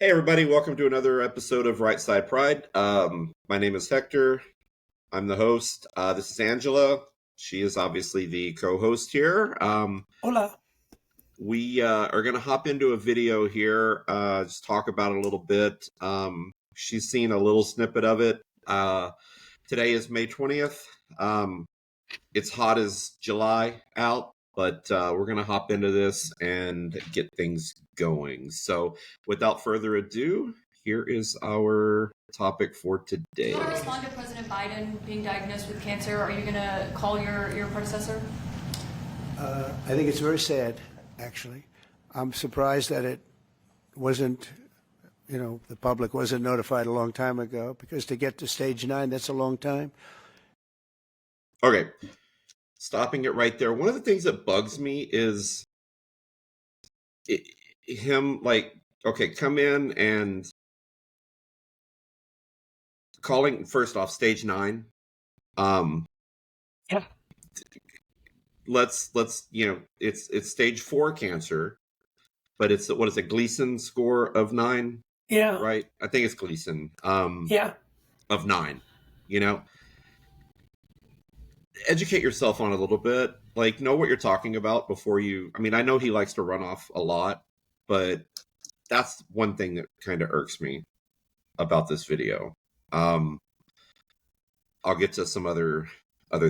Hey, everybody, welcome to another episode of Right Side Pride. My name is Hector. I'm the host. This is Angela. She is obviously the co host here. Hola. We are going to hop into a video here, just talk about it a little bit. She's seen a little snippet of it. Today is May 20th. It's hot as July out, but we're going to hop into this and get things going. So, without further ado, here is our topic for today. Do you want to respond to President Biden being diagnosed with cancer? Are you going to call your predecessor? I think it's very sad, actually. I'm surprised that it wasn't, the public wasn't notified a long time ago, because to get to stage 9, that's a long time. Okay. Stopping it right there. One of the things that bugs me is him, come in and calling, first off, stage 9. Yeah. Let's it's stage 4 cancer, but it's, what is it, Gleason score of 9? Yeah. Right? I think it's Gleason. Yeah. Of 9. Educate yourself on it a little bit. Know what you're talking about before you. I mean, I know he likes to run off a lot, but that's one thing that kind of irks me about this video. I'll get to some other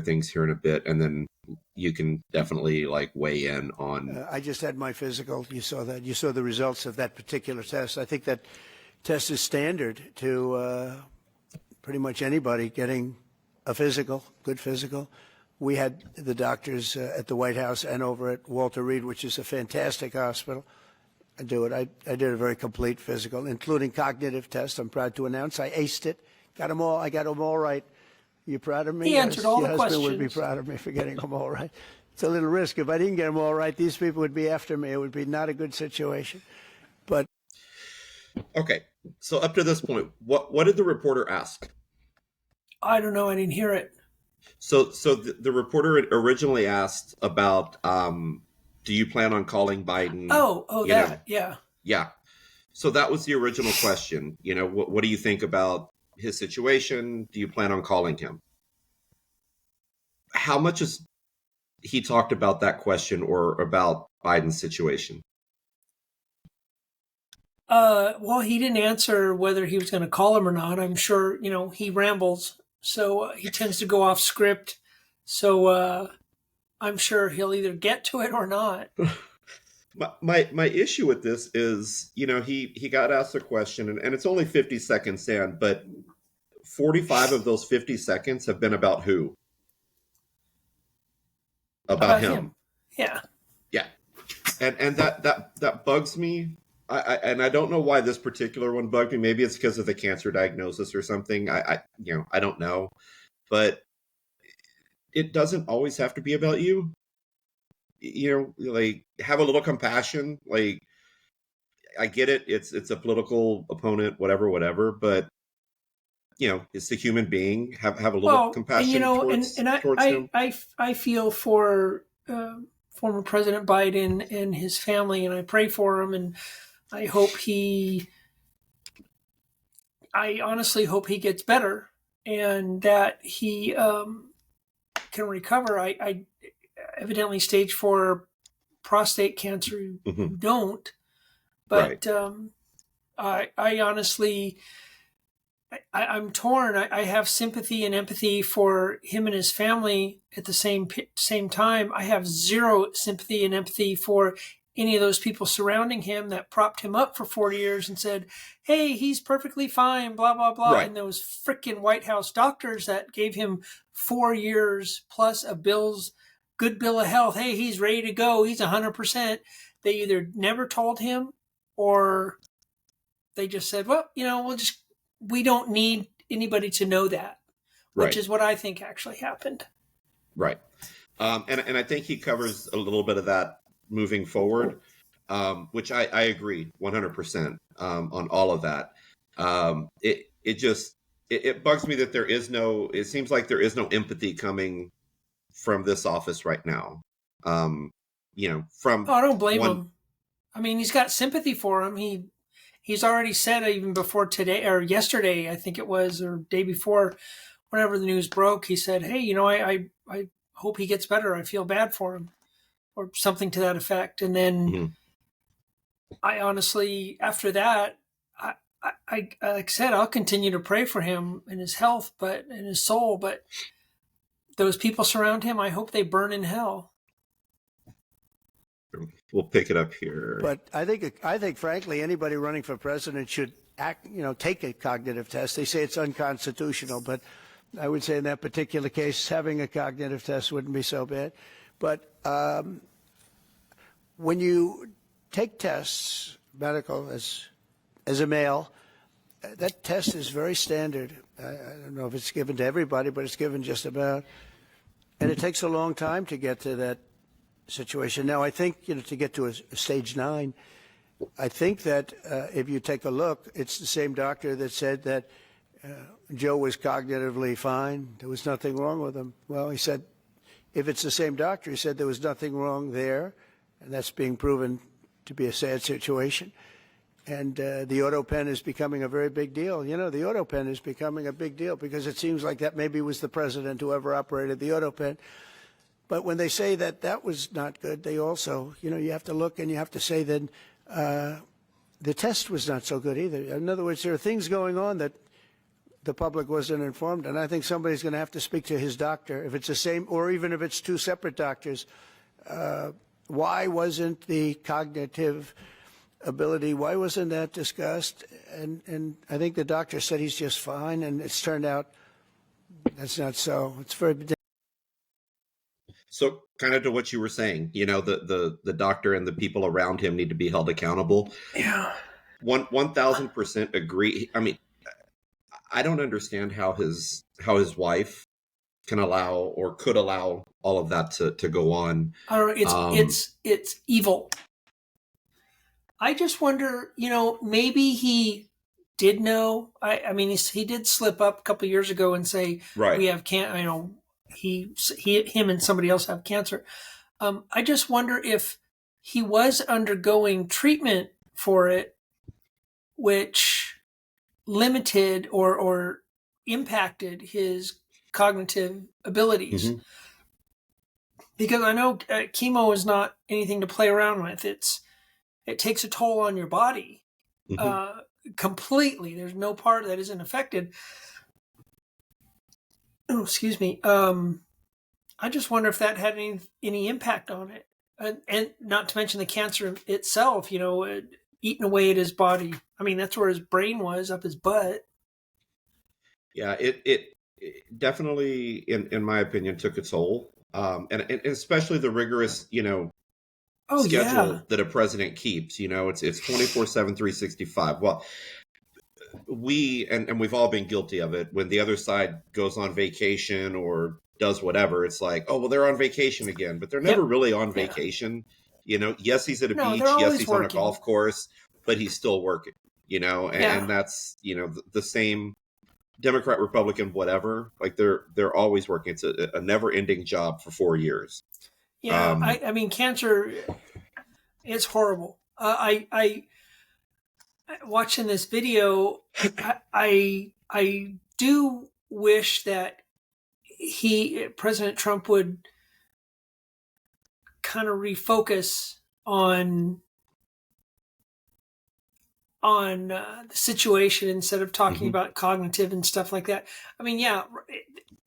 things here in a bit, and then you can definitely weigh in on. I just had my physical. You saw that. You saw the results of that particular test. I think that test is standard to pretty much anybody getting a physical, good physical. We had the doctors at the White House and over at Walter Reed, which is a fantastic hospital. I do it. I did a very complete physical, including cognitive tests. I'm proud to announce I aced it. Got them all. I got them all right. You proud of me? He answered all the questions. Your husband would be proud of me for getting them all right. It's a little risk. If I didn't get them all right, these people would be after me. It would be not a good situation. But okay, so up to this point, what did the reporter ask? I don't know. I didn't hear it. So the reporter originally asked about, do you plan on calling Biden? Yeah. Yeah. So that was the original question. What do you think about his situation? Do you plan on calling him? How much has he talked about that question or about Biden's situation? Well, he didn't answer whether he was going to call him or not. I'm sure, he rambles. So he tends to go off script. So I'm sure he'll either get to it or not. My issue with this is, he got asked a question, and it's only 50 seconds in, but 45 of those 50 seconds have been about who? About him. Yeah. Yeah. And that bugs me. I don't know why this particular one bugged me. Maybe it's because of the cancer diagnosis or something. I don't know, but it doesn't always have to be about you. Have a little compassion. I get it. It's a political opponent, whatever, but it's a human being. Have a little compassion towards him. I feel for former President Biden and his family, and I pray for him, and I honestly hope he gets better and that he can recover. I evidently stage 4 prostate cancer don't, but right. I honestly, I'm torn. I have sympathy and empathy for him and his family at the same time. I have zero sympathy and empathy for any of those people surrounding him that propped him up for 40 years and said, hey, he's perfectly fine, blah, blah, blah. Right. And those freaking White House doctors that gave him 4 years plus a good bill of health. Hey, he's ready to go. He's 100%. They either never told him or they just said, well, we don't need anybody to know that, which is what I think actually happened. Right. And I think he covers a little bit of that moving forward, which I agree 100% on all of that. It bugs me that it seems like there is no empathy coming from this office right now. I don't blame him. I mean, he's got sympathy for him. he's already said, even before today or yesterday, I think it was, or day before, whenever the news broke, he said, "Hey, I hope he gets better. I feel bad for him," or something to that effect. And then Mhm. I honestly, after that, like I said, I'll continue to pray for him and his health, but in his soul. But those people surround him. I hope they burn in hell. We'll pick it up here. But I think, frankly, anybody running for president should take a cognitive test. They say it's unconstitutional, but I would say in that particular case, having a cognitive test wouldn't be so bad. But when you take tests, medical, as a male, that test is very standard. I don't know if it's given to everybody, but it's given just about. And it takes a long time to get to that situation. Now, I think, to get to a stage 9, I think that if you take a look, it's the same doctor that said that Joe was cognitively fine. There was nothing wrong with him. Well, he said, if it's the same doctor, he said there was nothing wrong there, and that's being proven to be a sad situation. And the auto pen is becoming a very big deal. The auto pen is becoming a big deal because it seems like that maybe was the president who ever operated the auto pen. But when they say that that was not good, they also, you have to look and you have to say that the test was not so good either. In other words, there are things going on that the public wasn't informed, and I think somebody's going to have to speak to his doctor, if it's the same, or even if it's two separate doctors. Why wasn't the cognitive ability, why wasn't that discussed? And I think the doctor said he's just fine, and it's turned out that's not so. It's very. So kind of to what you were saying, the doctor and the people around him need to be held accountable. Yeah. 1,000% agree. I mean, I don't understand how his wife can allow or could allow all of that to go on. I don't know. It's evil. I just wonder, maybe he did know. I mean, he did slip up a couple of years ago and say, right, we have him and somebody else have cancer. I just wonder if he was undergoing treatment for it, which limited or impacted his cognitive abilities. Mm-hmm. Because I know chemo is not anything to play around with. It takes a toll on your body completely. There's no part that isn't affected. Oh, excuse me. I just wonder if that had any impact on it, and not to mention the cancer itself. Eating away at his body. I mean, that's where his brain was, up his butt. Yeah, it definitely, in my opinion, took a toll, and especially the rigorous, schedule that a president keeps. It's 24/7, 365. Well, we've all been guilty of it. When the other side goes on vacation or does whatever, it's like, oh, well, they're on vacation again, but they're never really on vacation. Yes, he's at a beach. Yes, he's on a golf course, but he's still working, and that's, the same Democrat, Republican, whatever, like they're always working. It's a never ending job for 4 years. Yeah. I mean, cancer, it's horrible. I watching this video, I do wish that President Trump would kind of refocus on the situation instead of talking about cognitive and stuff like that. I mean,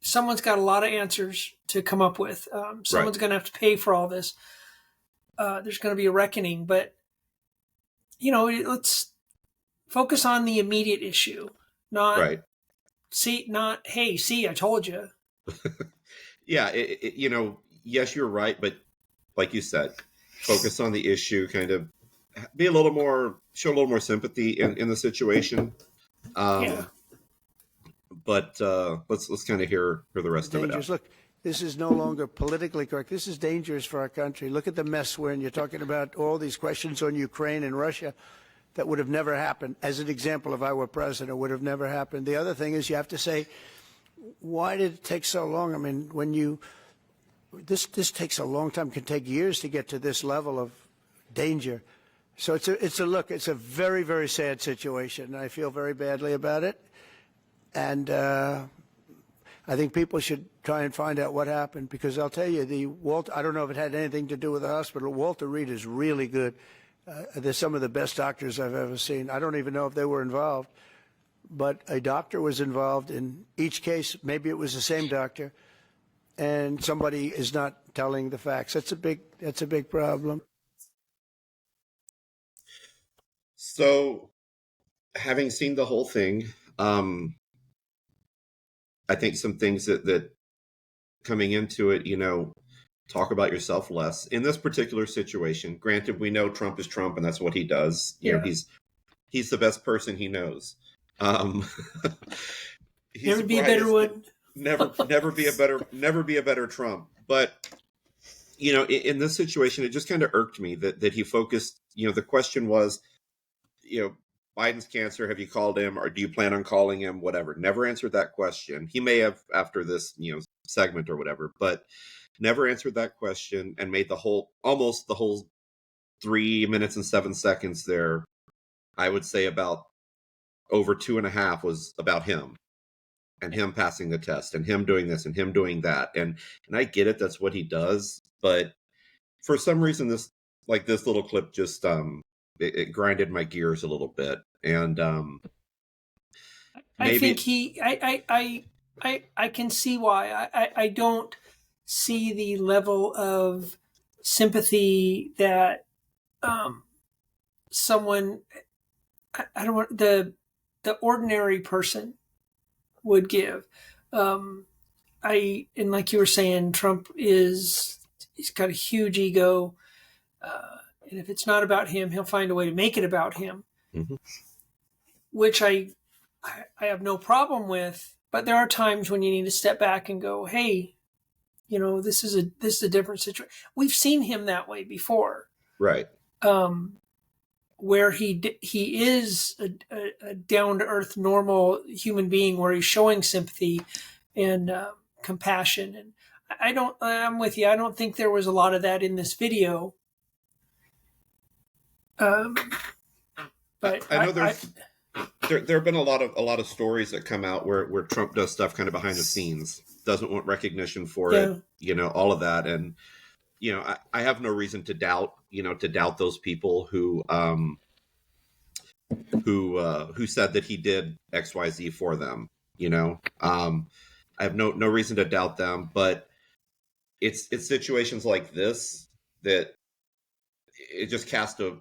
someone's got a lot of answers to come up with. Someone's going to have to pay for all this. There's going to be a reckoning, but let's focus on the immediate issue, not hey, I told you. Yeah, yes, you're right, but like you said, focus on the issue, kind of show a little more sympathy in the situation. But let's kind of hear the rest of it out. Look, this is no longer politically correct. This is dangerous for our country. Look at the mess we're in. You're talking about all these questions on Ukraine and Russia that would have never happened. As an example, if I were president, would have never happened. The other thing is you have to say, why did it take so long? I mean, this takes a long time. It can take years to get to this level of danger. So it's a very, very sad situation. I feel very badly about it. And I think people should try and find out what happened, because I'll tell you, I don't know if it had anything to do with the hospital. Walter Reed is really good. They're some of the best doctors I've ever seen. I don't even know if they were involved, but a doctor was involved in each case. Maybe it was the same doctor, and somebody is not telling the facts. That's a big problem. So, having seen the whole thing, I think some things that coming into it, talk about yourself less in this particular situation. Granted, we know Trump is Trump, and that's what he does. He's the best person he knows. Never be a better one. Never be a better Trump. But in this situation, it just kind of irked me that he focused. The question was, Biden's cancer. Have you called him, or do you plan on calling him? Whatever. Never answered that question. He may have after this, segment or whatever, but never answered that question, and made almost the whole 3 minutes and 7 seconds there. I would say about over 2.5 was about him and him passing the test and him doing this and him doing that. And I get it. That's what he does. But for some reason, this little clip just, it grinded my gears a little bit. And maybe I can see why. I don't see the level of sympathy that someone, I don't want the ordinary person would give. And like you were saying, Trump he's got a huge ego. And if it's not about him, he'll find a way to make it about him, mm-hmm. which I have no problem with. But there are times when you need to step back and go, hey, this is a different situation. We've seen him that way before. Right. Where he is a down-to-earth, normal human being, where he's showing sympathy and compassion. And I'm with you. I don't think there was a lot of that in this video. But I know there have been a lot of stories that come out where Trump does stuff kind of behind the scenes, doesn't want recognition for it, all of that. And, I have no reason to doubt those people who said that he did XYZ for them, I have no reason to doubt them, but it's situations like this that it just cast a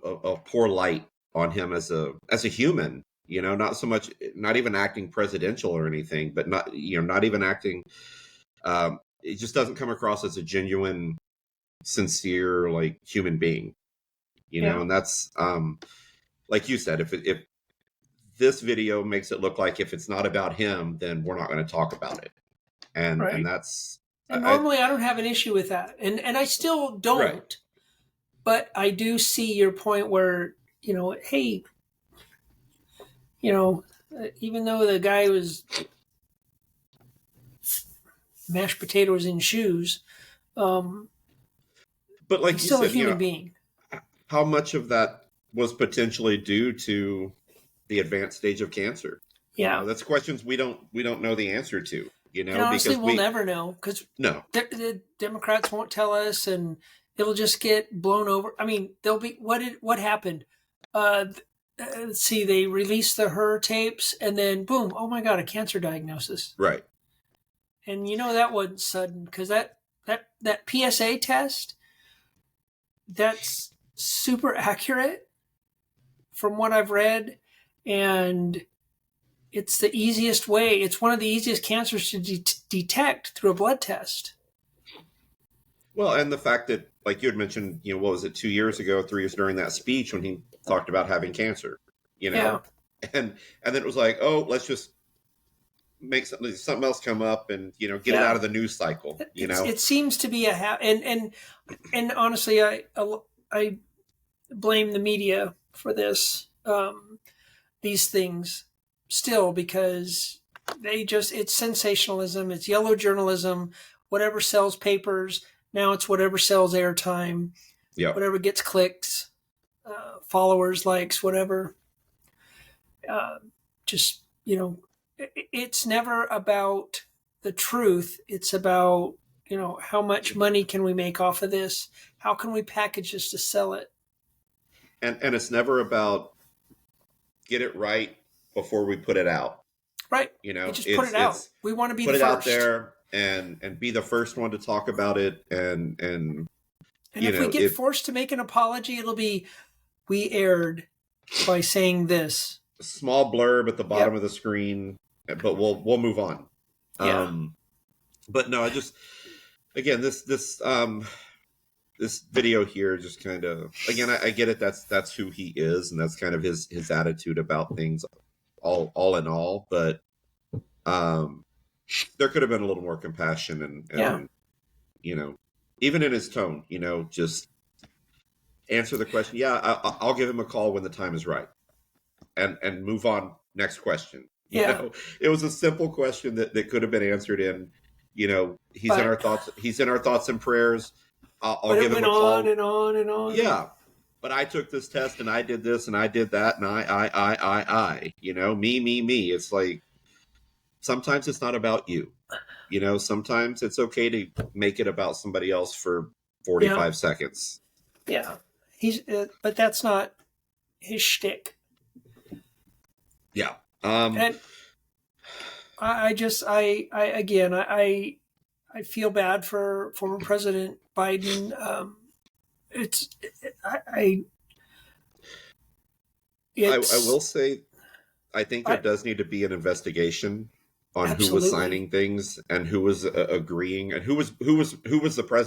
poor light on him as a human, not so much, not even acting presidential or anything, but not even acting, it just doesn't come across as a genuine, sincere, human being, and that's, like you said, if this video makes it look like if it's not about him, then we're not going to talk about it. And, right. And that's, and normally I don't have an issue with that. And I still don't, right. But I do see your point where, hey, even though the guy was mashed potatoes in shoes, but like he's you still said, a human being. How much of that was potentially due to the advanced stage of cancer? Yeah, that's questions we don't know the answer to. And honestly, we'll never know, because the Democrats won't tell us, and it'll just get blown over. I mean, there'll be what happened. Let's see, they released the Her tapes, and then boom! Oh my God, a cancer diagnosis. Right. And that wasn't sudden, because that PSA test, that's super accurate from what I've read, and it's the easiest way. It's one of the easiest cancers to detect through a blood test. Well, and the fact that, like you had mentioned, what was it, 2 years ago, 3 years during that speech when he talked about having cancer, Yeah. And then it was like, oh, let's just make something else come up and, get it out of the news cycle, It seems to be and honestly, I blame the media for this, these things still, because it's sensationalism, it's yellow journalism, whatever sells papers. Now it's whatever sells airtime, whatever gets clicks. followers, likes, whatever. Just, it's never about the truth. It's about, how much money can we make off of this? How can we package this to sell it? And it's never about get it right before we put it out. Right. You know, just put it out. We want to be put the it first. out there and be the first one to talk about it. And if we get forced to make an apology, it'll be, we erred by saying this. A small blurb at the bottom of the screen, but we'll move on. Yeah. But no, again, this video here just kind of, again, I get it. That's who he is, and that's kind of his attitude about things, all in all. But there could have been a little more compassion and even in his tone, just answer the question. Yeah, I'll give him a call when the time is right, and move on. Next question. Yeah, it was a simple question that could have been answered in. He's in our thoughts. He's in our thoughts and prayers. I'll give him a call. On and on and on. Yeah, but I took this test and I did this and I did that and I. Me. It's like sometimes it's not about you. Sometimes it's okay to make it about somebody else for 45 seconds. Yeah, but that's not his shtick. Yeah. And I feel bad for former President Biden. I will say, I think there does need to be an investigation on who was signing things and who was agreeing and who was the president.